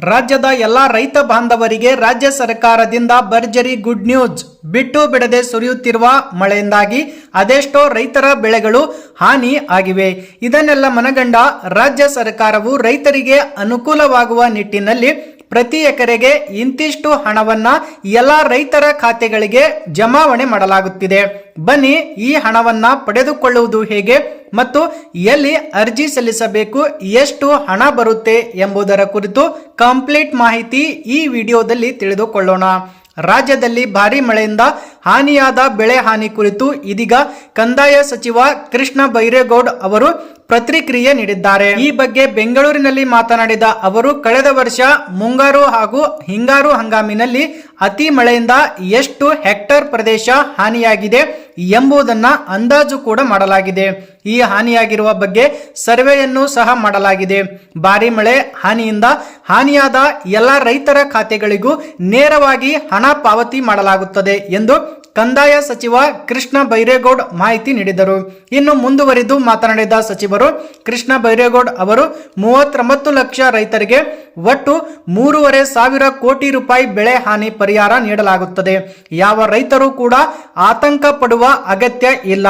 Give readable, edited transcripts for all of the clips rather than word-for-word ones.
ರಾಜ್ಯದ ಎಲ್ಲಾ ರೈತ ಬಾಂಧವರಿಗೆ ರಾಜ್ಯ ಸರ್ಕಾರದಿಂದ ಭರ್ಜರಿ ಗುಡ್ ನ್ಯೂಸ್. ಬಿಟ್ಟು ಬಿಡದೆ ಸುರಿಯುತ್ತಿರುವ ಮಳೆಯಿಂದಾಗಿ ಅದೆಷ್ಟೋ ರೈತರ ಬೆಳೆಗಳು ಹಾನಿ ಆಗಿವೆ. ಇದನ್ನೆಲ್ಲ ಮನಗಂಡ ರಾಜ್ಯ ಸರ್ಕಾರವು ರೈತರಿಗೆ ಅನುಕೂಲವಾಗುವ ನಿಟ್ಟಿನಲ್ಲಿ ಪ್ರತಿ ಎಕರೆಗೆ ಇಂತಿಷ್ಟು ಹಣವನ್ನ ಎಲ್ಲ ರೈತರ ಖಾತೆಗಳಿಗೆ ಜಮಾವಣೆ ಮಾಡಲಾಗುತ್ತಿದೆ. ಬನ್ನಿ, ಈ ಹಣವನ್ನ ಪಡೆದುಕೊಳ್ಳುವುದು ಹೇಗೆ ಮತ್ತು ಎಲ್ಲಿ ಅರ್ಜಿ ಸಲ್ಲಿಸಬೇಕು, ಎಷ್ಟು ಹಣ ಬರುತ್ತೆ ಎಂಬುದರ ಕುರಿತು ಕಂಪ್ಲೀಟ್ ಮಾಹಿತಿ ಈ ವಿಡಿಯೋದಲ್ಲಿ ತಿಳಿದುಕೊಳ್ಳೋಣ. ರಾಜ್ಯದಲ್ಲಿ ಭಾರಿ ಮಳೆಯಿಂದ ಹಾನಿಯಾದ ಬೆಳೆ ಹಾನಿ ಕುರಿತು ಇದೀಗ ಕಂದಾಯ ಸಚಿವ ಕೃಷ್ಣ ಬೈರೇಗೌಡ ಅವರು ಪ್ರತಿಕ್ರಿಯೆ ನೀಡಿದ್ದಾರೆ. ಈ ಬಗ್ಗೆ ಬೆಂಗಳೂರಿನಲ್ಲಿ ಮಾತನಾಡಿದ ಅವರು, ಕಳೆದ ವರ್ಷ ಮುಂಗಾರು ಹಾಗೂ ಹಿಂಗಾರು ಹಂಗಾಮಿನಲ್ಲಿ ಅತಿ ಮಳೆಯಿಂದ ಎಷ್ಟು ಹೆಕ್ಟರ್ ಪ್ರದೇಶ ಹಾನಿಯಾಗಿದೆ ಎಂಬುದನ್ನ ಅಂದಾಜು ಕೂಡ ಮಾಡಲಾಗಿದೆ. ಈ ಹಾನಿಯಾಗಿರುವ ಬಗ್ಗೆ ಸರ್ವೆಯನ್ನು ಸಹ ಮಾಡಲಾಗಿದೆ. ಭಾರಿ ಮಳೆ ಹಾನಿಯಿಂದ ಹಾನಿಯಾದ ಎಲ್ಲ ರೈತರ ಖಾತೆಗಳಿಗೂ ನೇರವಾಗಿ ಹಣ ಪಾವತಿ ಮಾಡಲಾಗುತ್ತದೆ ಎಂದು ಕಂದಾಯ ಸಚಿವ ಕೃಷ್ಣ ಬೈರೇಗೌಡ ಮಾಹಿತಿ ನೀಡಿದರು. ಇನ್ನು ಮುಂದುವರಿದು ಮಾತನಾಡಿದ ಸಚಿವರು, ಕೃಷ್ಣ ಬೈರೇಗೌಡ ಅವರು 39 ಲಕ್ಷ ರೈತರಿಗೆ ಒಟ್ಟು 3,500 ಕೋಟಿ ರೂಪಾಯಿ ಬೆಳೆ ಹಾನಿ ಪರಿಹಾರ ನೀಡಲಾಗುತ್ತದೆ. ಯಾವ ರೈತರು ಕೂಡ ಆತಂಕ ಪಡುವ ಅಗತ್ಯ ಇಲ್ಲ.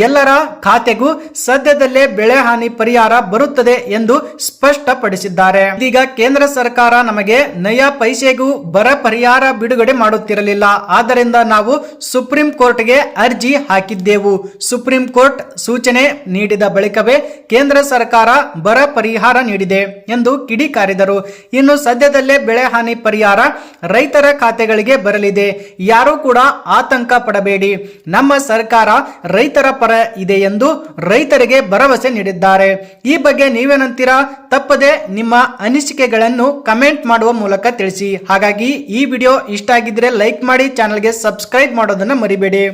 ಎಲ್ಲರ ಖಾತೆಗೂ ಸದ್ಯದಲ್ಲೇ ಬೆಳೆ ಹಾನಿ ಪರಿಹಾರ ಬರುತ್ತದೆ ಎಂದು ಸ್ಪಷ್ಟಪಡಿಸಿದ್ದಾರೆ. ಇದೀಗ ಕೇಂದ್ರ ಸರ್ಕಾರ ನಮಗೆ ನಯ ಪೈಸೆಗೂ ಬರ ಪರಿಹಾರ ಬಿಡುಗಡೆ ಮಾಡುತ್ತಿರಲಿಲ್ಲ. ಆದ್ದರಿಂದ ನಾವು ಸುಪ್ರೀಂ ಕೋರ್ಟ್ಗೆ ಅರ್ಜಿ ಹಾಕಿದ್ದೆವು. ಸುಪ್ರೀಂ ಕೋರ್ಟ್ ಸೂಚನೆ ನೀಡಿದ ಬಳಿಕವೇ ಕೇಂದ್ರ ಸರ್ಕಾರ ಬರ ಪರಿಹಾರ ನೀಡಿದೆ ಎಂದು ಕಿಡಿಕಾರಿದರು. ಇನ್ನು ಸದ್ಯದಲ್ಲೇ ಬೆಳೆ ಹಾನಿ ಪರಿಹಾರ ರೈತರ ಖಾತೆಗಳಿಗೆ ಬರಲಿದೆ. ಯಾರೂ ಕೂಡ ಆತಂಕ ಪಡಬೇಡಿ. ನಮ್ಮ ಸರ್ಕಾರ ರೈತರ ಪರ ಇದೆ ಎಂದು ರೈತರಿಗೆ ಭರವಸೆ ನೀಡಿದ್ದಾರೆ. ಈ ಬಗ್ಗೆ ನೀವೇನಂತೀರಾ? ತಪ್ಪದೆ ನಿಮ್ಮ ಅನಿಸಿಕೆಗಳನ್ನು ಕಮೆಂಟ್ ಮಾಡುವ ಮೂಲಕ ತಿಳಿಸಿ. ಹಾಗಾಗಿ ಈ ವಿಡಿಯೋ ಇಷ್ಟ ಆಗಿದ್ರೆ ಲೈಕ್ ಮಾಡಿ, ಚಾನೆಲ್ಗೆ ಸಬ್ಸ್ಕ್ರೈಬ್ ಮಾಡೋದನ್ನ ಮರಿಬೇಡಿ.